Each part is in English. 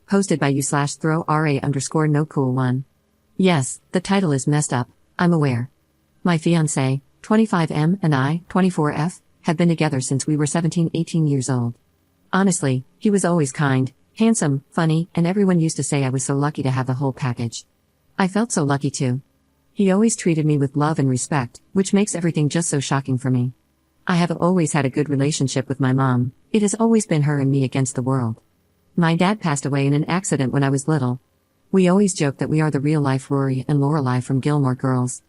Posted by you/throw_ra_no cool1. Yes, the title is messed up, I'm aware. My fiancé, 25M, and I, 24F, have been together since we were 17-18 years old. Honestly, he was always kind, handsome, funny, and everyone used to say I was so lucky to have the whole package. I felt so lucky too. He always treated me with love and respect, which makes everything just so shocking for me. I have always had a good relationship with my mom. It has always been her and me against the world. My dad passed away in an accident when I was little. We always joke that we are the real-life Rory and Lorelai from Gilmore Girls.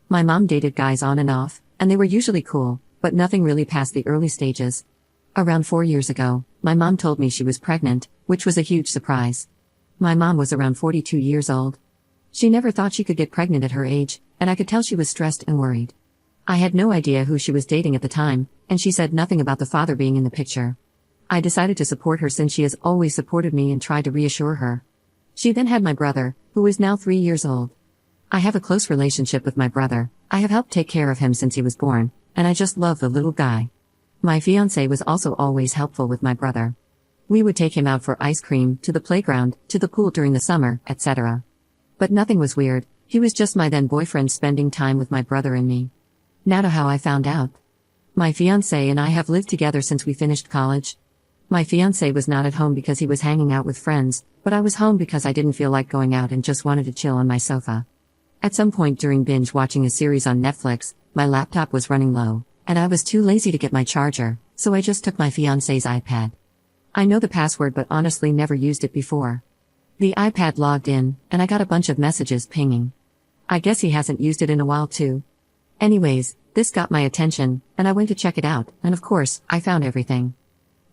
My mom dated guys on and off, and they were usually cool, but nothing really past the early stages. Around 4 years ago, my mom told me she was pregnant, which was a huge surprise. My mom was around 42 years old. She never thought she could get pregnant at her age, and I could tell she was stressed and worried. I had no idea who she was dating at the time, and she said nothing about the father being in the picture. I decided to support her since she has always supported me and tried to reassure her. She then had my brother, who is now 3 years old. I have a close relationship with my brother. I have helped take care of him since he was born, and I just love the little guy. My fiancé was also always helpful with my brother. We would take him out for ice cream, to the playground, to the pool during the summer, etc. But nothing was weird, he was just my then boyfriend spending time with my brother and me. Now to how I found out. My fiancé and I have lived together since we finished college. My fiancé was not at home because he was hanging out with friends, but I was home because I didn't feel like going out and just wanted to chill on my sofa. At some point during binge watching a series on Netflix, my laptop was running low, and I was too lazy to get my charger, so I just took my fiancé's iPad. I know the password but honestly never used it before. The iPad logged in, and I got a bunch of messages pinging. I guess he hasn't used it in a while too. Anyways, this got my attention, and I went to check it out, and of course, I found everything.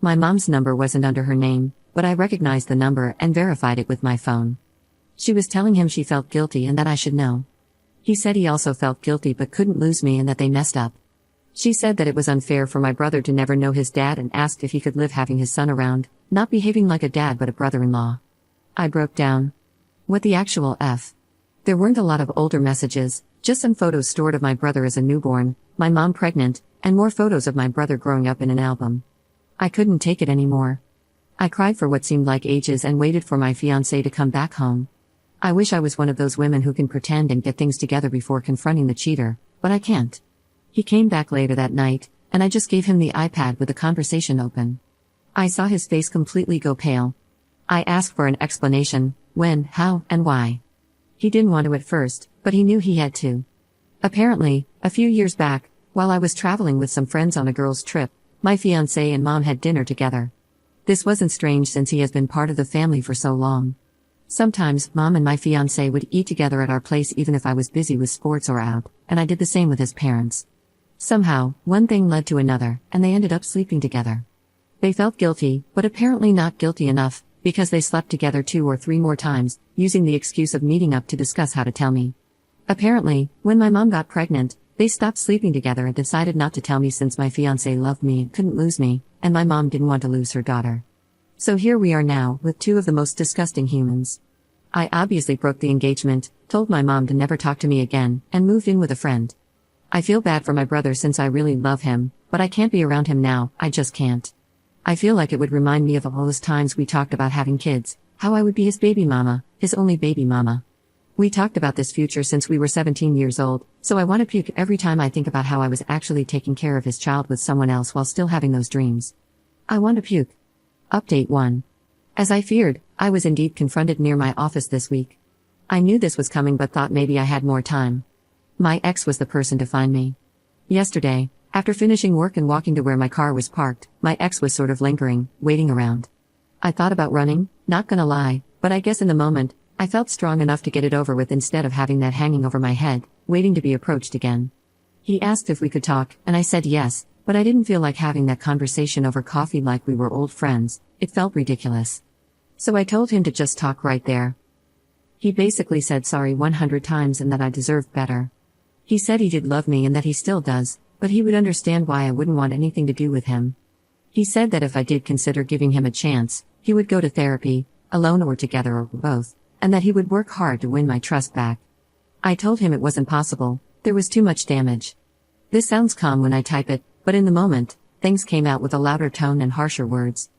My mom's number wasn't under her name, but I recognized the number and verified it with my phone. She was telling him she felt guilty and that I should know. He said he also felt guilty but couldn't lose me and that they messed up. She said that it was unfair for my brother to never know his dad and asked if he could live having his son around, not behaving like a dad but a brother-in-law. I broke down. What the actual F? There weren't a lot of older messages, just some photos stored of my brother as a newborn, my mom pregnant, and more photos of my brother growing up in an album. I couldn't take it anymore. I cried for what seemed like ages and waited for my fiancé to come back home. I wish I was one of those women who can pretend and get things together before confronting the cheater, but I can't. He came back later that night, and I just gave him the iPad with the conversation open. I saw his face completely go pale. I asked for an explanation, when, how, and why. He didn't want to at first, but he knew he had to. Apparently, a few years back, while I was traveling with some friends on a girls' trip, my fiancé and mom had dinner together. This wasn't strange since he has been part of the family for so long. Sometimes, mom and my fiancé would eat together at our place even if I was busy with sports or out, and I did the same with his parents. Somehow, one thing led to another, and they ended up sleeping together. They felt guilty, but apparently not guilty enough, because they slept together 2 or 3 more times, using the excuse of meeting up to discuss how to tell me. Apparently, when my mom got pregnant, they stopped sleeping together and decided not to tell me since my fiancé loved me and couldn't lose me, and my mom didn't want to lose her daughter. So here we are now, with 2 of the most disgusting humans. I obviously broke the engagement, told my mom to never talk to me again, and moved in with a friend. I feel bad for my brother since I really love him, but I can't be around him now, I just can't. I feel like it would remind me of all those times we talked about having kids, how I would be his baby mama, his only baby mama. We talked about this future since we were 17 years old, so I want to puke every time I think about how I was actually taking care of his child with someone else while still having those dreams. I want to puke. Update 1. As I feared, I was indeed confronted near my office this week. I knew this was coming but thought maybe I had more time. My ex was the person to find me. Yesterday, after finishing work and walking to where my car was parked, my ex was sort of lingering, waiting around. I thought about running, not gonna lie, but I guess in the moment, I felt strong enough to get it over with instead of having that hanging over my head, waiting to be approached again. He asked if we could talk, and I said yes, but I didn't feel like having that conversation over coffee like we were old friends. It felt ridiculous. So I told him to just talk right there. He basically said sorry 100 times and that I deserved better. He said he did love me and that he still does, but he would understand why I wouldn't want anything to do with him. He said that if I did consider giving him a chance, he would go to therapy, alone or together or both, and that he would work hard to win my trust back. I told him it wasn't possible, there was too much damage. This sounds calm when I type it, but in the moment, things came out with a louder tone and harsher words.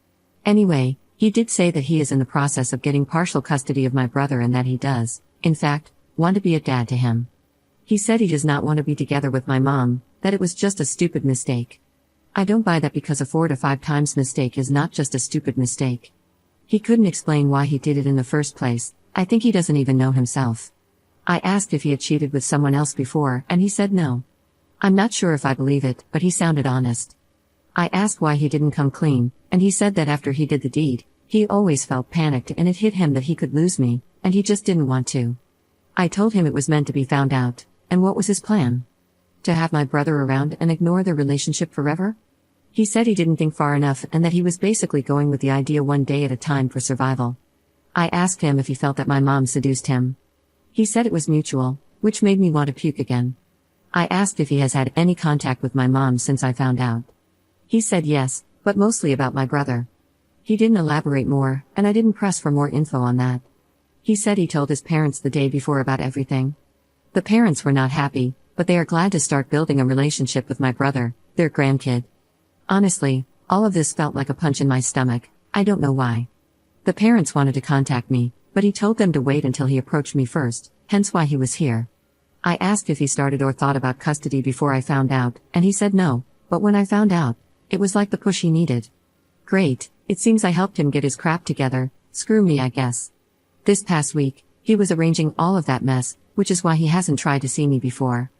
Anyway, He did say that he is in the process of getting partial custody of my brother and that he does, in fact, want to be a dad to him. He said he does not want to be together with my mom, that it was just a stupid mistake. I don't buy that because a 4 to 5 times mistake is not just a stupid mistake. He couldn't explain why he did it in the first place. I think he doesn't even know himself. I asked if he had cheated with someone else before, and he said no. I'm not sure if I believe it, but he sounded honest. I asked why he didn't come clean, and he said that after he did the deed, he always felt panicked and it hit him that he could lose me, and he just didn't want to. I told him it was meant to be found out, and what was his plan? To have my brother around and ignore their relationship forever? He said he didn't think far enough and that he was basically going with the idea one day at a time for survival. I asked him if he felt that my mom seduced him. He said it was mutual, which made me want to puke again. I asked if he has had any contact with my mom since I found out. He said yes, but mostly about my brother. He didn't elaborate more, and I didn't press for more info on that. He said he told his parents the day before about everything. The parents were not happy, but they are glad to start building a relationship with my brother, their grandkid. Honestly, all of this felt like a punch in my stomach. I don't know why. The parents wanted to contact me, but he told them to wait until he approached me first, hence why he was here. I asked if he started or thought about custody before I found out, and he said no, but when I found out, it was like the push he needed. Great, it seems I helped him get his crap together, screw me I guess. This past week, he was arranging all of that mess, which is why he hasn't tried to see me before.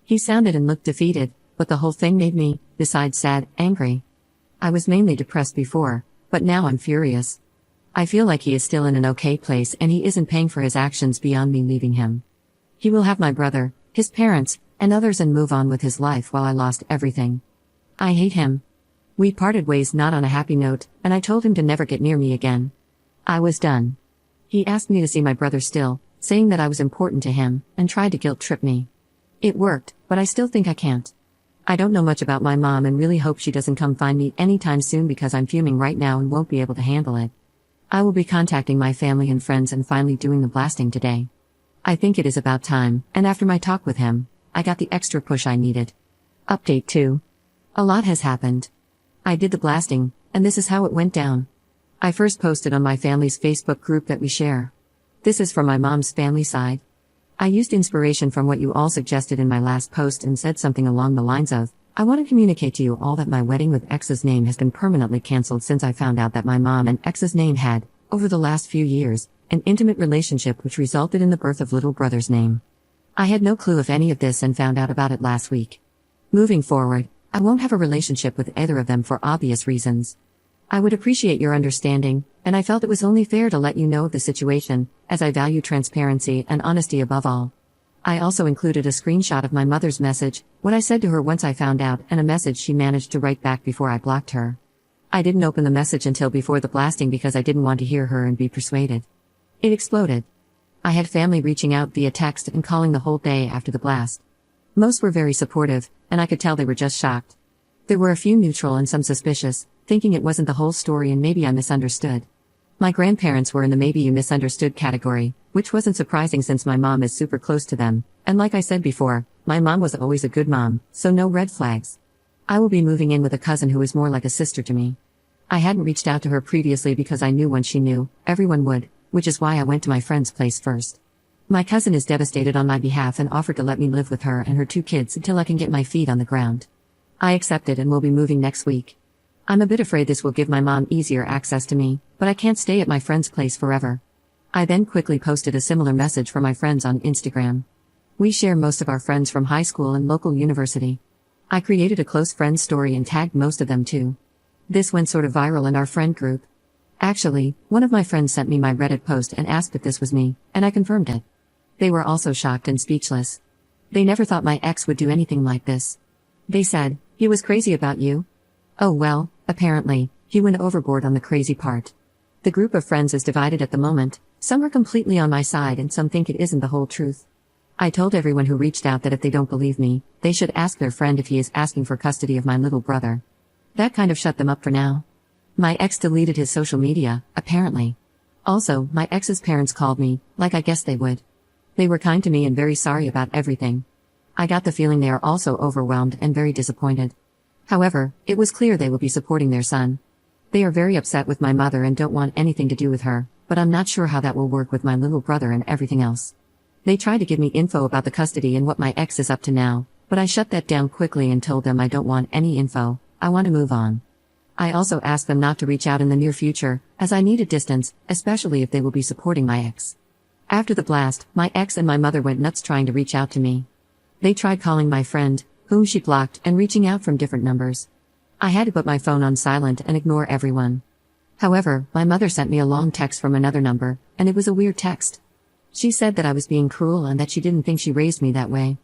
He sounded and looked defeated, but the whole thing made me, besides sad, angry. I was mainly depressed before, but now I'm furious. I feel like he is still in an okay place and he isn't paying for his actions beyond me leaving him. He will have my brother, his parents, and others and move on with his life while I lost everything. I hate him. We parted ways not on a happy note, and I told him to never get near me again. I was done. He asked me to see my brother still, saying that I was important to him, and tried to guilt-trip me. It worked, but I still think I can't. I don't know much about my mom and really hope she doesn't come find me anytime soon because I'm fuming right now and won't be able to handle it. I will be contacting my family and friends and finally doing the blasting today. I think it is about time, and after my talk with him, I got the extra push I needed. Update 2. A lot has happened. I did the blasting, and this is how it went down. I first posted on my family's Facebook group that we share. This is from my mom's family side. I used inspiration from what you all suggested in my last post and said something along the lines of, I want to communicate to you all that my wedding with X's name has been permanently cancelled since I found out that my mom and X's name had, over the last few years, an intimate relationship which resulted in the birth of little brother's name. I had no clue of any of this and found out about it last week. Moving forward, I won't have a relationship with either of them for obvious reasons. I would appreciate your understanding, and I felt it was only fair to let you know of the situation, as I value transparency and honesty above all. I also included a screenshot of my mother's message, what I said to her once I found out, and a message she managed to write back before I blocked her. I didn't open the message until before the blasting because I didn't want to hear her and be persuaded. It exploded. I had family reaching out via text and calling the whole day after the blast. Most were very supportive, and I could tell they were just shocked. There were a few neutral and some suspicious, thinking it wasn't the whole story and maybe I misunderstood. My grandparents were in the maybe you misunderstood category, which wasn't surprising since my mom is super close to them, and like I said before, my mom was always a good mom, so no red flags. I will be moving in with a cousin who is more like a sister to me. I hadn't reached out to her previously because I knew when she knew, everyone would, which is why I went to my friend's place first. My cousin is devastated on my behalf and offered to let me live with her and her 2 kids until I can get my feet on the ground. I accepted and will be moving next week. I'm a bit afraid this will give my mom easier access to me, but I can't stay at my friend's place forever. I then quickly posted a similar message for my friends on Instagram. We share most of our friends from high school and local university. I created a close friends story and tagged most of them too. This went sort of viral in our friend group. Actually, one of my friends sent me my Reddit post and asked if this was me, and I confirmed it. They were also shocked and speechless. They never thought my ex would do anything like this. They said, he was crazy about you? Oh well, apparently, he went overboard on the crazy part. The group of friends is divided at the moment, some are completely on my side and some think it isn't the whole truth. I told everyone who reached out that if they don't believe me, they should ask their friend if he is asking for custody of my little brother. That kind of shut them up for now. My ex deleted his social media, apparently. Also, my ex's parents called me, like I guessed they would. They were kind to me and very sorry about everything. I got the feeling they are also overwhelmed and very disappointed. However, it was clear they will be supporting their son. They are very upset with my mother and don't want anything to do with her, but I'm not sure how that will work with my little brother and everything else. They tried to give me info about the custody and what my ex is up to now, but I shut that down quickly and told them I don't want any info, I want to move on. I also asked them not to reach out in the near future, as I need a distance, especially if they will be supporting my ex. After the blast, my ex and my mother went nuts trying to reach out to me. They tried calling my friend, whom she blocked, and reaching out from different numbers. I had to put my phone on silent and ignore everyone. However, my mother sent me a long text from another number, and it was a weird text. She said that I was being cruel and that she didn't think she raised me that way.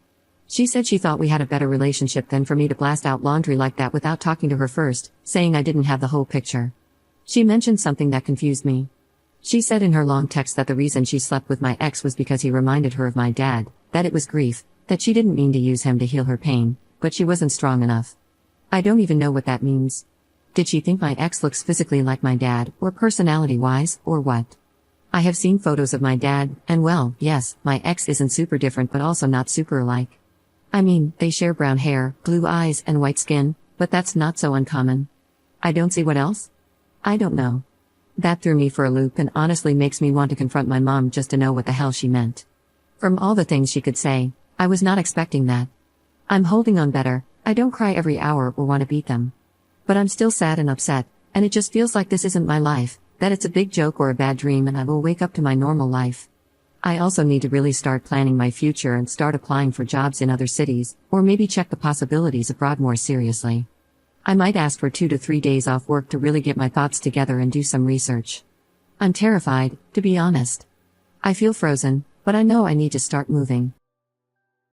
She said she thought we had a better relationship than for me to blast out laundry like that without talking to her first, saying I didn't have the whole picture. She mentioned something that confused me. She said in her long text that the reason she slept with my ex was because he reminded her of my dad, that it was grief, that she didn't mean to use him to heal her pain, but she wasn't strong enough. I don't even know what that means. Did she think my ex looks physically like my dad, or personality-wise, or what? I have seen photos of my dad, and well, yes, my ex isn't super different but also not super alike. I mean, they share brown hair, blue eyes, and white skin, but that's not so uncommon. I don't see what else? I don't know. That threw me for a loop and honestly makes me want to confront my mom just to know what the hell she meant. From all the things she could say, I was not expecting that. I'm holding on better, I don't cry every hour or want to beat them. But I'm still sad and upset, and it just feels like this isn't my life, that it's a big joke or a bad dream and I will wake up to my normal life. I also need to really start planning my future and start applying for jobs in other cities, or maybe check the possibilities abroad more seriously. I might ask for 2 to 3 days off work to really get my thoughts together and do some research. I'm terrified, to be honest. I feel frozen, but I know I need to start moving.